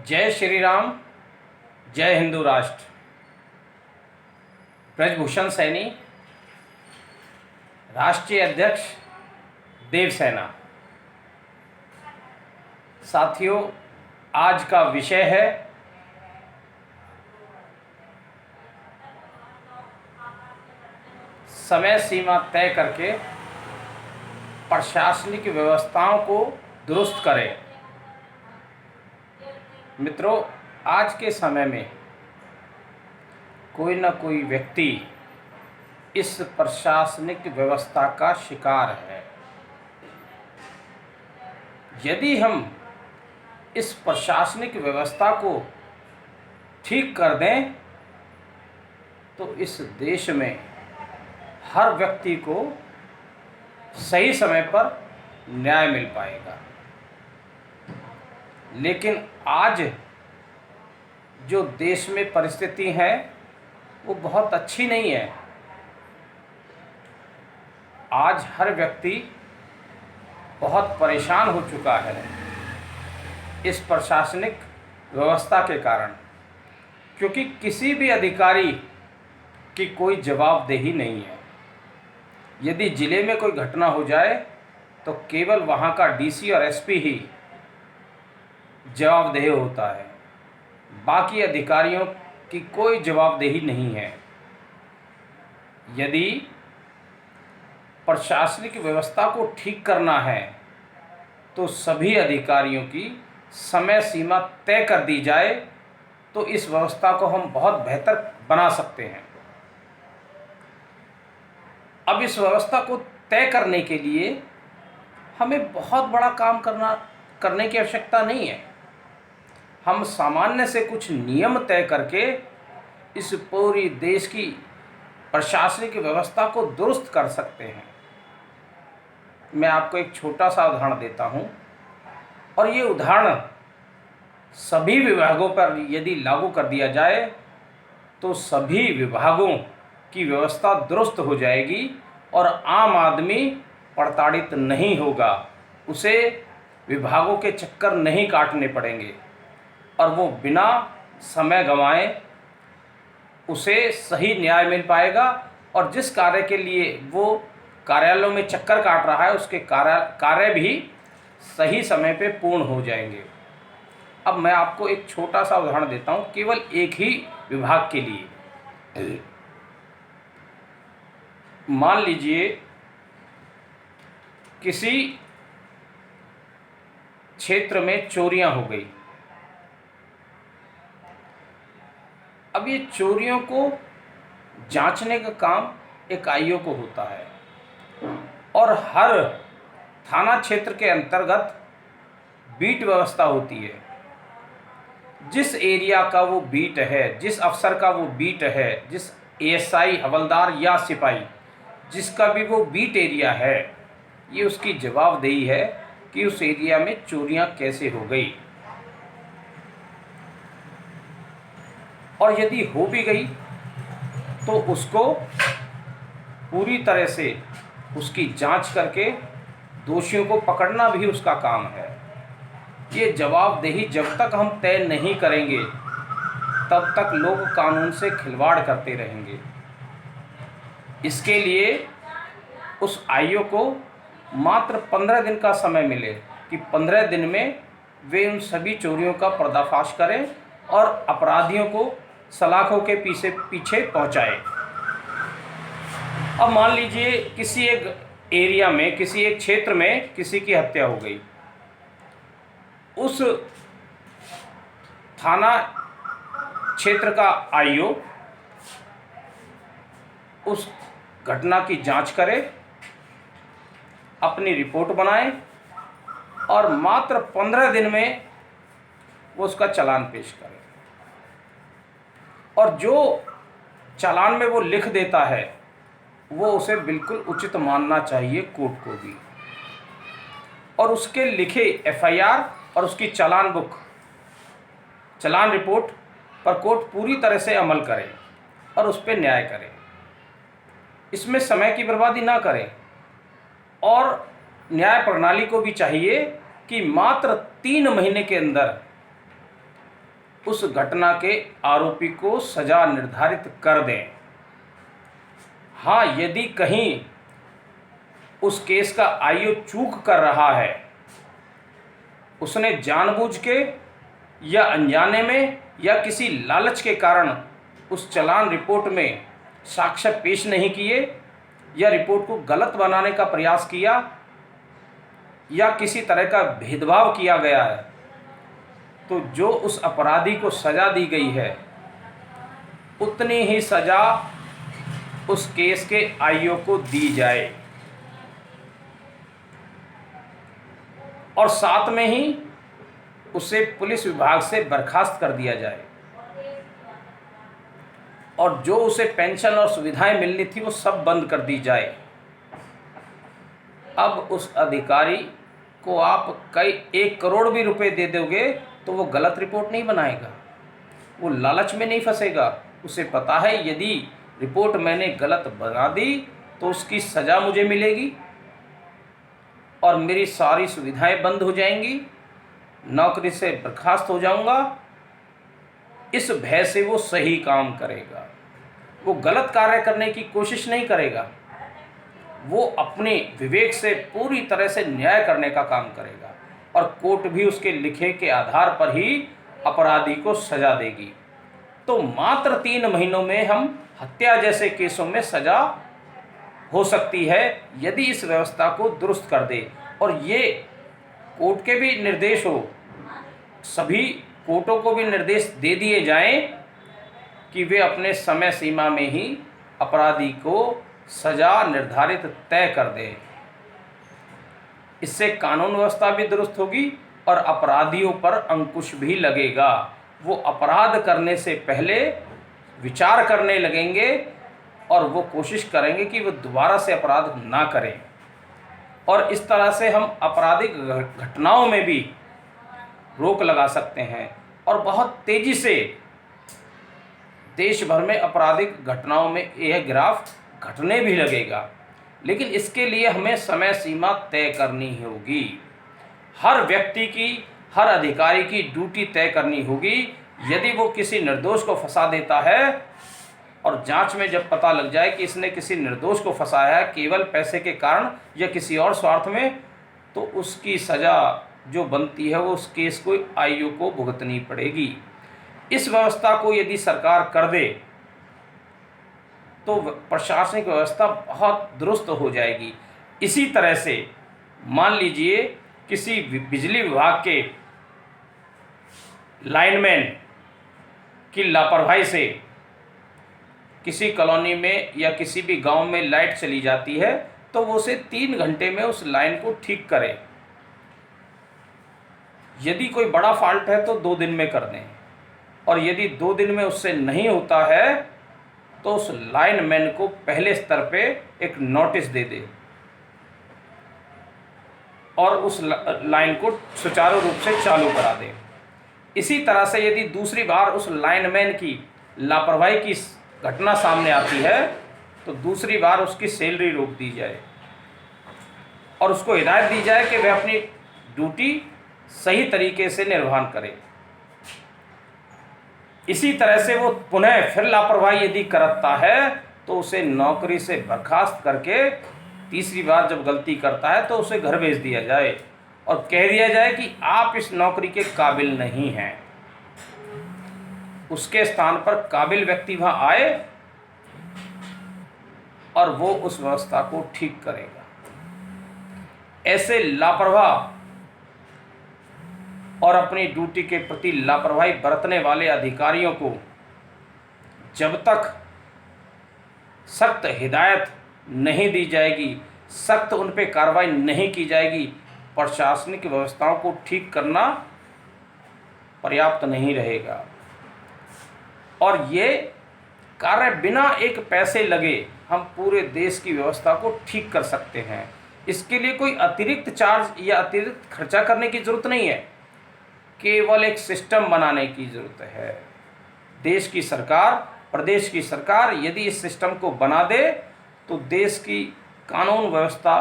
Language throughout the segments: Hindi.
जय श्री राम। जय हिंदू राष्ट्र। ब्रजभूषण सैनी, राष्ट्रीय अध्यक्ष देवसेना। साथियों, आज का विषय है समय सीमा तय करके प्रशासनिक व्यवस्थाओं को दुरुस्त करें। मित्रों, आज के समय में कोई न कोई व्यक्ति इस प्रशासनिक व्यवस्था का शिकार है। यदि हम इस प्रशासनिक व्यवस्था को ठीक कर दें तो इस देश में हर व्यक्ति को सही समय पर न्याय मिल पाएगा। लेकिन आज जो देश में परिस्थिति है वो बहुत अच्छी नहीं है। आज हर व्यक्ति बहुत परेशान हो चुका है इस प्रशासनिक व्यवस्था के कारण, क्योंकि किसी भी अधिकारी की कोई जवाबदेही नहीं है। यदि ज़िले में कोई घटना हो जाए तो केवल वहाँ का डीसी और एसपी ही जवाबदेह होता है, बाकी अधिकारियों की कोई जवाबदेही नहीं है। यदि प्रशासनिक व्यवस्था को ठीक करना है तो सभी अधिकारियों की समय सीमा तय कर दी जाए तो इस व्यवस्था को हम बहुत बेहतर बना सकते हैं। अब इस व्यवस्था को तय करने के लिए हमें बहुत बड़ा काम करने की आवश्यकता नहीं है। हम सामान्य से कुछ नियम तय करके इस पूरी देश की प्रशासनिक व्यवस्था को दुरुस्त कर सकते हैं। मैं आपको एक छोटा सा उदाहरण देता हूँ, और ये उदाहरण सभी विभागों पर यदि लागू कर दिया जाए तो सभी विभागों की व्यवस्था दुरुस्त हो जाएगी और आम आदमी प्रताड़ित नहीं होगा। उसे विभागों के चक्कर नहीं काटने पड़ेंगे और वो बिना समय गंवाए उसे सही न्याय मिल पाएगा, और जिस कार्य के लिए वो कार्यालयों में चक्कर काट रहा है उसके कार्य भी सही समय पे पूर्ण हो जाएंगे। अब मैं आपको एक छोटा सा उदाहरण देता हूँ, केवल एक ही विभाग के लिए। मान लीजिए किसी क्षेत्र में चोरियां हो गई। अब ये चोरियों को जांचने का काम एक आईओ को होता है, और हर थाना क्षेत्र के अंतर्गत बीट व्यवस्था होती है। जिस एरिया का वो बीट है, जिस अफसर का वो बीट है, जिस एएसआई, हवलदार या सिपाही जिसका भी वो बीट एरिया है, ये उसकी जवाबदेही है कि उस एरिया में चोरियां कैसे हो गई, और यदि हो भी गई तो उसको पूरी तरह से उसकी जांच करके दोषियों को पकड़ना भी उसका काम है। ये जवाबदेही जब तक हम तय नहीं करेंगे तब तक लोग कानून से खिलवाड़ करते रहेंगे। इसके लिए उस आईओ को मात्र 15 दिन का समय मिले कि 15 दिन में वे उन सभी चोरियों का पर्दाफाश करें और अपराधियों को सलाखों के पीछे पहुंचाए। अब मान लीजिए किसी एक एरिया में, किसी एक क्षेत्र में किसी की हत्या हो गई। उस थाना क्षेत्र का आईओ उस घटना की जांच करे, अपनी रिपोर्ट बनाए और मात्र 15 दिन में वो उसका चालान पेश करे। और जो चालान में वो लिख देता है वो उसे बिल्कुल उचित मानना चाहिए कोर्ट को भी, और उसके लिखे एफआईआर और उसकी चालान बुक, चालान रिपोर्ट पर कोर्ट पूरी तरह से अमल करे और उस पर न्याय करे। इसमें समय की बर्बादी ना करें, और न्याय प्रणाली को भी चाहिए कि मात्र 3 महीने के अंदर उस घटना के आरोपी को सजा निर्धारित कर दें। हाँ, यदि कहीं उस केस का आईओ चूक कर रहा है, उसने जानबूझ के या अनजाने में या किसी लालच के कारण उस चालान रिपोर्ट में साक्ष्य पेश नहीं किए या रिपोर्ट को गलत बनाने का प्रयास किया या किसी तरह का भेदभाव किया गया है, तो जो उस अपराधी को सज़ा दी गई है उतनी ही सज़ा उस केस के आईओ को दी जाए और साथ में ही उसे पुलिस विभाग से बर्खास्त कर दिया जाए और जो उसे पेंशन और सुविधाएं मिलनी थी वो सब बंद कर दी जाए। अब उस अधिकारी को आप कई 1 करोड़ भी रुपए दे दोगे तो वो गलत रिपोर्ट नहीं बनाएगा, वो लालच में नहीं फंसेगा। उसे पता है यदि रिपोर्ट मैंने गलत बना दी तो उसकी सज़ा मुझे मिलेगी और मेरी सारी सुविधाएं बंद हो जाएंगी, नौकरी से बर्खास्त हो जाऊंगा। इस भय से वो सही काम करेगा, वो गलत कार्य करने की कोशिश नहीं करेगा, वो अपने विवेक से पूरी तरह से न्याय करने का काम करेगा और कोर्ट भी उसके लिखे के आधार पर ही अपराधी को सज़ा देगी। तो मात्र 3 महीनों में हम हत्या जैसे केसों में सज़ा हो सकती है यदि इस व्यवस्था को दुरुस्त कर दे। और ये कोर्ट के भी निर्देश हो, सभी कोर्टों को भी निर्देश दे दिए जाएं कि वे अपने समय सीमा में ही अपराधी को सज़ा निर्धारित तय कर दें। इससे कानून व्यवस्था भी दुरुस्त होगी और अपराधियों पर अंकुश भी लगेगा। वो अपराध करने से पहले विचार करने लगेंगे और वो कोशिश करेंगे कि वो दोबारा से अपराध ना करें। और इस तरह से हम आपराधिक घटनाओं में भी रोक लगा सकते हैं और बहुत तेज़ी से देश भर में आपराधिक घटनाओं में यह ग्राफ घटने भी लगेगा। लेकिन इसके लिए हमें समय सीमा तय करनी होगी। हर व्यक्ति की, हर अधिकारी की ड्यूटी तय करनी होगी। यदि वो किसी निर्दोष को फंसा देता है और जांच में जब पता लग जाए कि इसने किसी निर्दोष को फंसाया है केवल पैसे के कारण या किसी और स्वार्थ में, तो उसकी सज़ा जो बनती है वो उस केस को आईओ को भुगतनी पड़ेगी। इस व्यवस्था को यदि सरकार कर दे तो प्रशासनिक व्यवस्था बहुत दुरुस्त हो जाएगी। इसी तरह से मान लीजिए किसी बिजली विभाग के लाइनमैन की लापरवाही से किसी कॉलोनी में या किसी भी गांव में लाइट चली जाती है तो वो उसे 3 घंटे में उस लाइन को ठीक करे। यदि कोई बड़ा फॉल्ट है तो 2 दिन में कर दें और यदि 2 दिन में उससे नहीं होता है तो उस लाइनमैन को पहले स्तर पे एक नोटिस दे दे और उस लाइन को सुचारू रूप से चालू करा दे। इसी तरह से यदि दूसरी बार उस लाइनमैन की लापरवाही की घटना सामने आती है तो दूसरी बार उसकी सैलरी रोक दी जाए और उसको हिदायत दी जाए कि वह अपनी ड्यूटी सही तरीके से निर्वहन करे। इसी तरह से वो पुनः फिर लापरवाही यदि करता है तो उसे नौकरी से बर्खास्त करके तीसरी बार जब गलती करता है तो उसे घर भेज दिया जाए और कह दिया जाए कि आप इस नौकरी के काबिल नहीं हैं। उसके स्थान पर काबिल व्यक्ति वहाँ आए और वो उस व्यवस्था को ठीक करेगा। ऐसे लापरवाह और अपनी ड्यूटी के प्रति लापरवाही बरतने वाले अधिकारियों को जब तक सख्त हिदायत नहीं दी जाएगी, सख्त उन पे कार्रवाई नहीं की जाएगी, प्रशासनिक व्यवस्थाओं को ठीक करना पर्याप्त नहीं रहेगा। और ये कार्य बिना एक पैसे लगे हम पूरे देश की व्यवस्था को ठीक कर सकते हैं। इसके लिए कोई अतिरिक्त चार्ज या अतिरिक्त खर्चा करने की ज़रूरत नहीं है, केवल एक सिस्टम बनाने की ज़रूरत है। देश की सरकार, प्रदेश की सरकार यदि इस सिस्टम को बना दे तो देश की कानून व्यवस्था,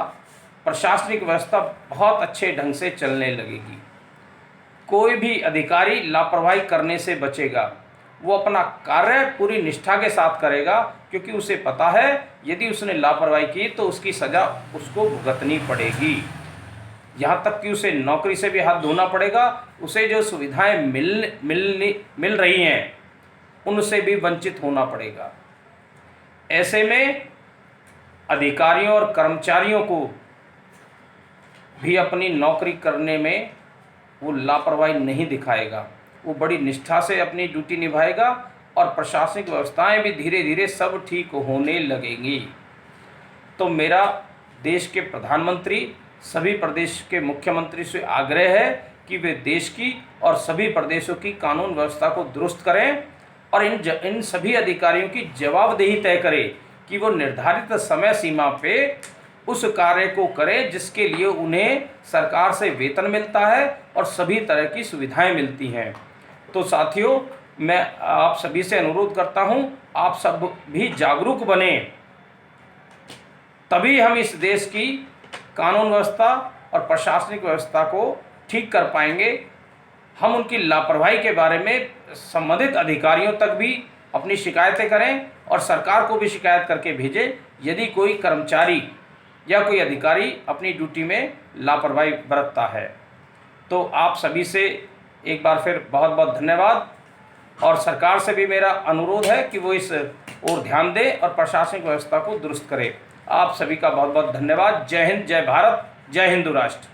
प्रशासनिक व्यवस्था बहुत अच्छे ढंग से चलने लगेगी। कोई भी अधिकारी लापरवाही करने से बचेगा। वो अपना कार्य पूरी निष्ठा के साथ करेगा, क्योंकि उसे पता है यदि उसने लापरवाही की तो उसकी सज़ा उसको भुगतनी पड़ेगी। यहाँ तक कि उसे नौकरी से भी हाथ धोना पड़ेगा, उसे जो सुविधाएं मिल रही हैं उनसे भी वंचित होना पड़ेगा। ऐसे में अधिकारियों और कर्मचारियों को भी अपनी नौकरी करने में वो लापरवाही नहीं दिखाएगा, वो बड़ी निष्ठा से अपनी ड्यूटी निभाएगा और प्रशासनिक व्यवस्थाएं भी धीरे धीरे सब ठीक होने लगेंगी। तो मेरा देश के प्रधानमंत्री, सभी प्रदेश के मुख्यमंत्री से आग्रह है कि वे देश की और सभी प्रदेशों की कानून व्यवस्था को दुरुस्त करें और इन सभी अधिकारियों की जवाबदेही तय करें कि वो निर्धारित समय सीमा पे उस कार्य को करें जिसके लिए उन्हें सरकार से वेतन मिलता है और सभी तरह की सुविधाएं मिलती हैं। तो साथियों, मैं आप सभी से अनुरोध करता हूं, आप सब भी जागरूक बने, तभी हम इस देश की कानून व्यवस्था और प्रशासनिक व्यवस्था को ठीक कर पाएंगे। हम उनकी लापरवाही के बारे में संबंधित अधिकारियों तक भी अपनी शिकायतें करें और सरकार को भी शिकायत करके भेजें यदि कोई कर्मचारी या कोई अधिकारी अपनी ड्यूटी में लापरवाही बरतता है। तो आप सभी से एक बार फिर बहुत बहुत धन्यवाद, और सरकार से भी मेरा अनुरोध है कि वो इस ओर ध्यान दे और प्रशासनिक व्यवस्था को दुरुस्त करे। आप सभी का बहुत बहुत धन्यवाद। जय हिंद, जय भारत, जय हिंदू राष्ट्र।